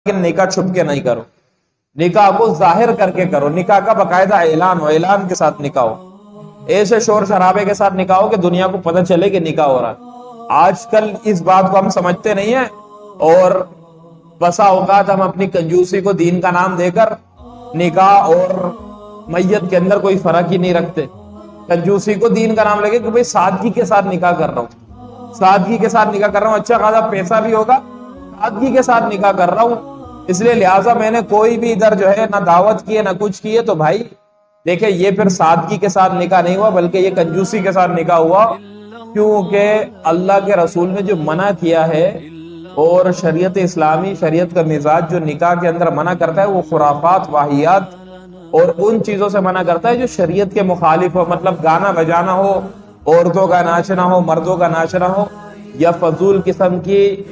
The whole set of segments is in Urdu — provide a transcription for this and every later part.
لیکن نکاح چھپ کے نہیں کرو، نکاح کو ظاہر کر کے کرو، نکاح کا باقاعدہ اعلان ہو، اعلان کے ساتھ نکاح ہو، ایسے شور شرابے کے ساتھ نکاح ہو کہ دنیا کو پتہ چلے کہ نکاح ہو رہا ہے۔ آج کل اس بات کو ہم سمجھتے نہیں ہیں، اور بسا اوقات ہم اپنی کنجوسی کو دین کا نام دے کر نکاح اور میت کے اندر کوئی فرق ہی نہیں رکھتے۔ کنجوسی کو دین کا نام لگے کہ بھئی سادگی کے ساتھ نکاح کر رہا ہوں، سادگی کے ساتھ نکاح کر رہا ہوں، اچھا خاصا پیسہ بھی ہوگا، سادگی کے ساتھ نکاح کر رہا ہوں، اس لیے لہٰذا میں نے کوئی بھی ادھر جو ہے نہ دعوت کی ہے نہ کچھ کی ہے۔ تو بھائی دیکھیں، یہ پھر سادگی کے ساتھ نکاح نہیں ہوا، بلکہ یہ کنجوسی کے ساتھ نکاح ہوا، کیونکہ اللہ کے رسول نے جو منع کیا ہے اور شریعت اسلامی، شریعت کا مزاج جو نکاح کے اندر منع کرتا ہے وہ خرافات، واہیات اور ان چیزوں سے منع کرتا ہے جو شریعت کے مخالف ہو، مطلب گانا بجانا ہو، عورتوں کا ناچنا ہو، مردوں کا ناچنا ہو، یا فضول قسم کی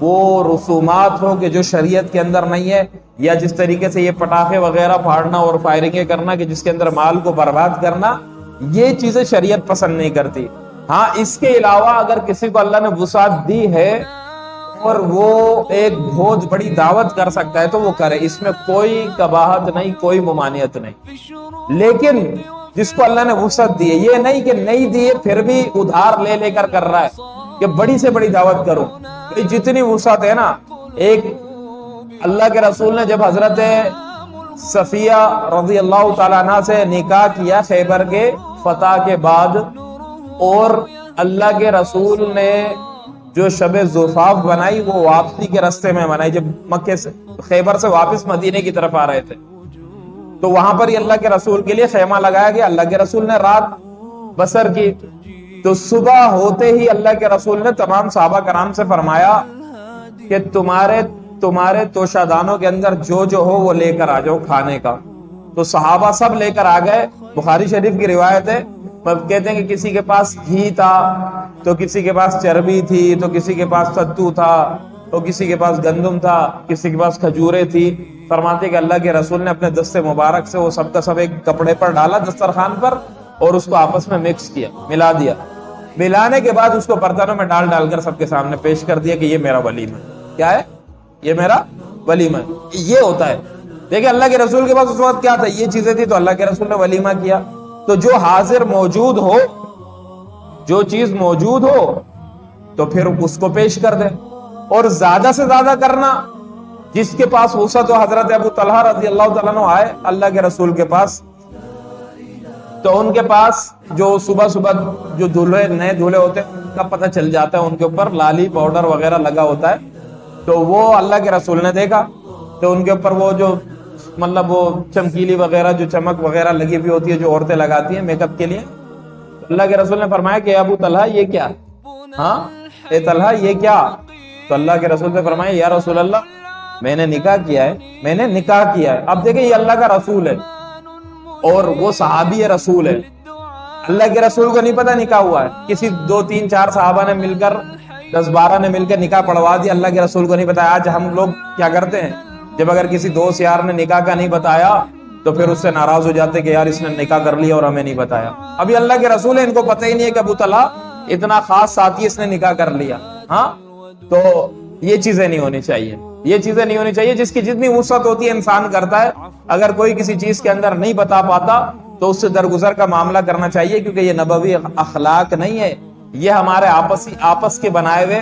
وہ رسومات ہو کہ جو شریعت کے اندر نہیں ہے، یا جس طریقے سے یہ پٹاخے وغیرہ پھاڑنا اور فائرنگیں کرنا کہ جس کے اندر مال کو برباد کرنا، یہ چیزیں شریعت پسند نہیں کرتی۔ ہاں، اس کے علاوہ اگر کسی کو اللہ نے وسعت دی ہے اور وہ ایک بہت بڑی دعوت کر سکتا ہے تو وہ کرے، اس میں کوئی قباحت نہیں، کوئی ممانعت نہیں۔ لیکن جس کو اللہ نے وسعت دی ہے، یہ نہیں کہ نہیں دیے پھر بھی ادھار لے لے کر رہا ہے کہ بڑی سے بڑی دعوت کرو، جتنی وسعت ہے نا۔ ایک اللہ کے رسول نے جب حضرت صفیہ رضی اللہ تعالیٰ عنہ سے نکاح کیا خیبر کے فتح کے بعد، اور اللہ کے رسول نے جو شب زفاف بنائی وہ واپسی کے راستے میں بنائی، جب مکے سے خیبر سے واپس مدینے کی طرف آ رہے تھے تو وہاں پر ہی اللہ کے رسول کے لیے خیمہ لگایا گیا، اللہ کے رسول نے رات بسر کی۔ تو صبح ہوتے ہی اللہ کے رسول نے تمام صحابہ کرام سے فرمایا کہ تمہارے توشادانوں کے اندر جو جو ہو وہ لے کر آ جاؤ کھانے کا۔ تو صحابہ سب لے کر آ گئے۔ بخاری شریف کی روایت ہے، کہتے ہیں کہ کسی کے پاس گھی تھا تو کسی کے پاس چربی تھی تو کسی کے پاس ستو تھا تو کسی کے پاس گندم تھا، کسی کے پاس کھجوریں تھی۔ فرماتے کہ اللہ کے رسول نے اپنے دست مبارک سے وہ سب کا سب ایک کپڑے پر ڈالا دسترخوان پر، اور اس کو آپس میں مکس کیا، ملا دیا۔ ملانے کے بعد اس کو برتنوں میں ڈال ڈال کر سب کے سامنے پیش کر دیا کہ یہ میرا ولیمہ ہے۔ کیا ہے؟ یہ میرا ولیمہ ہے۔ یہ ہوتا ہے۔ دیکھیں اللہ کے رسول کے پاس اس وقت کیا تھا؟ یہ چیزیں تھی، تو اللہ کے رسول نے ولیمہ کیا۔ تو جو حاضر موجود ہو، جو چیز موجود ہو تو پھر اس کو پیش کر دیں، اور زیادہ سے زیادہ کرنا جس کے پاس وسعت ہو۔ حضرت ابو طلحہ رضی اللہ تعالیٰ عنہ آئے اللہ کے رسول کے پاس، تو ان کے پاس جو صبح صبح جو دولہے نئے دولہے ہوتے ہیں ان کا پتہ چل جاتا ہے، ان کے اوپر لالی پاؤڈر وغیرہ لگا ہوتا ہے۔ تو وہ اللہ کے رسول نے دیکھا تو ان کے اوپر وہ جو مطلب وہ چمکیلی وغیرہ جو چمک وغیرہ لگی ہوئی ہوتی ہے جو عورتیں لگاتی ہیں میک اپ کے لیے، اللہ کے رسول نے فرمایا کہ ابو طلحہ یہ کیا؟ ہاں اے طلحہ یہ کیا؟ تو اللہ کے رسول نے فرمایا یا رسول اللہ میں نے نکاح کیا ہے، میں نے نکاح کیا ہے۔ اب دیکھیں یہ اللہ کا رسول ہے اور وہ صحابی رسول ہے، اللہ کے رسول کو نہیں پتا نکاح ہوا ہے، کسی 2 3 4 صحابہ نے مل کر 10 12 نے مل کر نکاح پڑھوا دیا، اللہ کے رسول کو نہیں بتایا۔ آج ہم لوگ کیا کرتے ہیں، جب اگر کسی دوست یار نے نکاح کا نہیں بتایا تو پھر اس سے ناراض ہو جاتے کہ یار اس نے نکاح کر لیا اور ہمیں نہیں بتایا۔ ابھی اللہ کے رسول ہے، ان کو پتہ ہی نہیں ہے کہ ابو طلحہ اتنا خاص ساتھی اس نے نکاح کر لیا۔ ہاں، تو یہ چیزیں نہیں ہونی چاہیے، یہ چیزیں نہیں ہونی چاہیے۔ جس کی جتنی وسعت ہوتی ہے انسان کرتا ہے۔ اگر کوئی کسی چیز کے اندر نہیں بتا پاتا تو اس سے درگزر کا معاملہ کرنا چاہیے، کیونکہ یہ نبوی اخلاق نہیں ہے، یہ ہمارے آپس کے بنائے ہوئے،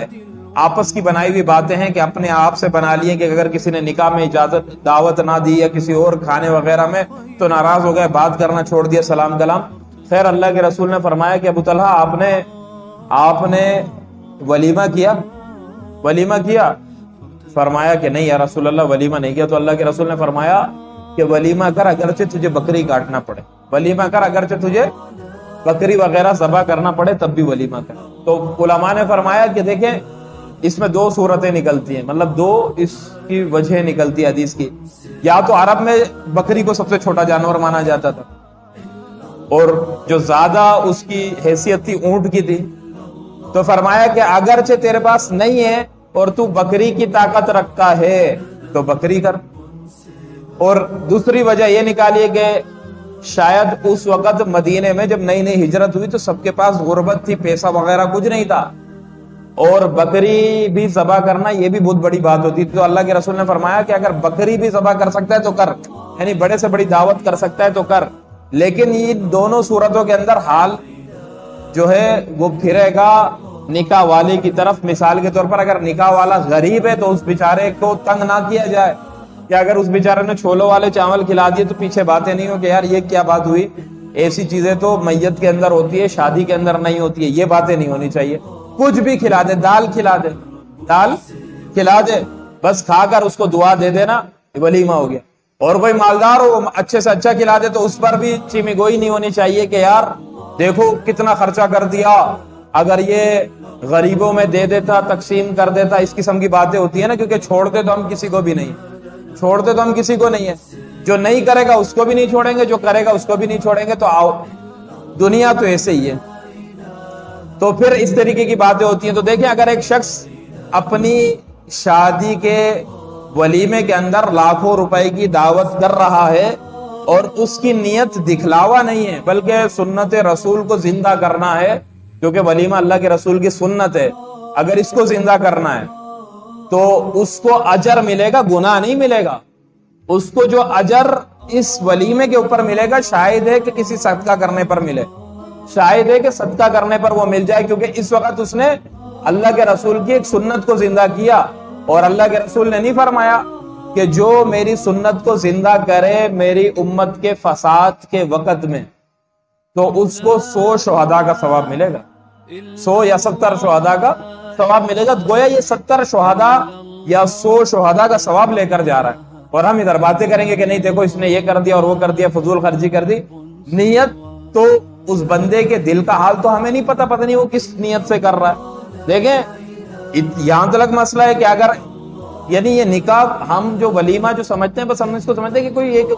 آپس کی بنائی ہوئی باتیں ہیں کہ اپنے آپ سے بنا لیے کہ اگر کسی نے نکاح میں اجازت دعوت نہ دی یا کسی اور کھانے وغیرہ میں تو ناراض ہو گئے، بات کرنا چھوڑ دیا، سلام کلام۔ خیر اللہ کے رسول نے فرمایا کہ ابو طلحہ آپ نے ولیمہ کیا؟ ولیمہ کیا؟ فرمایا کہ نہیں یا رسول اللہ ولیمہ نہیں کیا۔ تو اللہ کے رسول نے فرمایا کہ ولیمہ کر اگرچہ تجھے بکری کاٹنا پڑے، ولیمہ کر اگرچہ تجھے بکری وغیرہ ذبح کرنا پڑے تب بھی ولیمہ کر۔ تو علماء نے فرمایا کہ دیکھیں اس میں 2 صورتیں نکلتی ہیں، مطلب 2 اس کی وجہ نکلتی ہے حدیث کی۔ یا تو عرب میں بکری کو سب سے چھوٹا جانور مانا جاتا تھا اور جو زیادہ اس کی حیثیت تھی اونٹ کی تھی، تو فرمایا کہ اگرچہ تیرے پاس نہیں ہے اور تو بکری کی طاقت رکھتا ہے تو بکری کر۔ اور دوسری وجہ یہ نکالیے کہ شاید اس وقت مدینے میں جب نئی نئی ہجرت ہوئی تو سب کے پاس غربت تھی، پیسہ وغیرہ کچھ نہیں تھا، اور بکری بھی ذبح کرنا یہ بھی بہت بڑی بات ہوتی ہے. تو اللہ کے رسول نے فرمایا کہ اگر بکری بھی ذبح کر سکتا ہے تو کر، یعنی بڑے سے بڑی دعوت کر سکتا ہے تو کر. لیکن ان دونوں صورتوں کے اندر حال جو ہے وہ پھرے گا نکاح والے کی طرف. مثال کے طور پر اگر نکاح والا غریب ہے تو اس بیچارے کو تنگ نہ کیا جائے کہ اگر اس بیچارے نے چھولوں والے چاول کھلا دیے تو پیچھے باتیں نہیں ہو کہ یار یہ کیا بات ہوئی. ایسی چیزیں تو میت کے اندر ہوتی ہے، شادی کے اندر نہیں ہوتی ہے. یہ باتیں نہیں ہونی چاہیے. کچھ بھی کھلا دے، دال کھلا دے، دال کھلا دے، بس کھا کر اس کو دعا دے دینا، ولیمہ ہو گیا. اور کوئی مالدار ہو اچھے سے اچھا کھلا دے تو اس پر بھی چیمی گوئی نہیں ہونی چاہیے کہ یار دیکھو کتنا خرچہ کر دیا، اگر یہ غریبوں میں دے دیتا، تقسیم کر دیتا. اس قسم کی باتیں ہوتی ہیں نا، کیونکہ چھوڑتے تو ہم کسی کو بھی نہیں، چھوڑتے تو ہم کسی کو نہیں ہے. جو نہیں کرے گا اس کو بھی نہیں چھوڑیں گے، جو کرے گا اس کو بھی نہیں چھوڑیں گے. تو آؤ، دنیا تو ایسے ہی ہے. تو پھر اس طریقے کی باتیں ہوتی ہیں. تو دیکھیں اگر ایک شخص اپنی شادی کے ولیمے کے اندر لاکھوں روپے کی دعوت کر رہا ہے اور اس کی نیت دکھلاوا نہیں ہے بلکہ سنت رسول کو زندہ کرنا ہے، کیونکہ ولیمہ اللہ کے رسول کی سنت ہے، اگر اس کو زندہ کرنا ہے تو اس کو اجر ملے گا، گناہ نہیں ملے گا. اس کو جو اجر اس ولیمے کے اوپر ملے گا شاید ہے کہ کسی صدقہ کرنے پر ملے، شاید ہے کہ صدقہ کرنے پر وہ مل جائے، کیونکہ اس وقت اس نے اللہ کے رسول کی ایک سنت کو زندہ کیا. اور اللہ کے رسول نے نہیں فرمایا کہ جو میری سنت کو زندہ کرے میری امت کے فساد کے وقت میں تو اس کو 100 شہداء کا ثواب ملے گا، 100 یا 70 شہداء کا ثواب ملے گا. گویا یہ 70 شہداء یا 100 شہداء کا ثواب لے کر جا رہا ہے. اور ہم ادھر باتیں کریں گے کہ نہیں دیکھو اس نے یہ کر دیا اور وہ کر دیا، فضول خرچی کر دی. نیت تو اس بندے کے دل کا حال تو ہمیں نہیں پتا نہیں وہ کس نیت سے کر رہا ہے. دیکھیں یہاں تک مسئلہ ہے کہ اگر یعنی یہ نکاح ہم جو ولیمہ جو سمجھتے ہیں بس ہم اس کو سمجھتے ہیں کہ کوئی ایک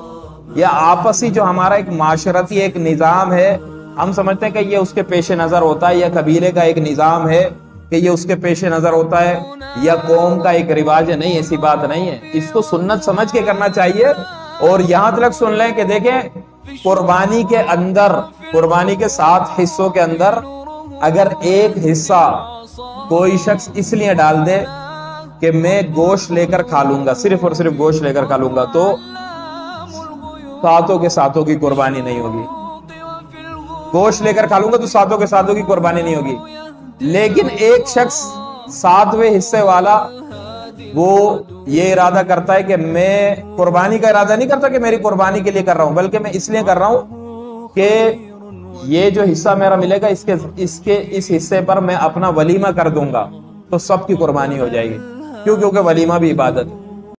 یا آپسی جو ہمارا ایک معاشرتی ایک نظام ہے، ہم سمجھتے ہیں کہ یہ اس کے پیش نظر ہوتا ہے، یا قبیلے کا ایک نظام ہے کہ یہ اس کے پیش نظر ہوتا ہے، یا قوم کا ایک رواج ہے. نہیں، ایسی بات نہیں ہے. اس کو سنت سمجھ کے کرنا چاہیے. اور یہاں تک سن لیں کہ دیکھیں قربانی کے اندر، قربانی کے 7 حصوں کے اندر اگر ایک حصہ کوئی شخص اس لیے ڈال دے کہ میں گوشت لے کر کھا لوں گا، صرف اور صرف گوشت لے کر کھا لوں گا، تو 7 کے 7 کی قربانی نہیں ہوگی. گوشت لے کر کھا لوں گا تو 7 کے 7 کی قربانی نہیں ہوگی. لیکن ایک شخص 7ویں حصے والا وہ یہ ارادہ کرتا ہے کہ میں قربانی کا ارادہ نہیں کرتا کہ میری قربانی کے لیے کر رہا ہوں، بلکہ میں اس لیے کر رہا ہوں کہ یہ جو حصہ میرا ملے گا اس حصے پر میں اپنا ولیمہ کر دوں گا تو سب کی قربانی ہو جائے گی. کیوں؟ کیونکہ ولیمہ بھی عبادت ہے.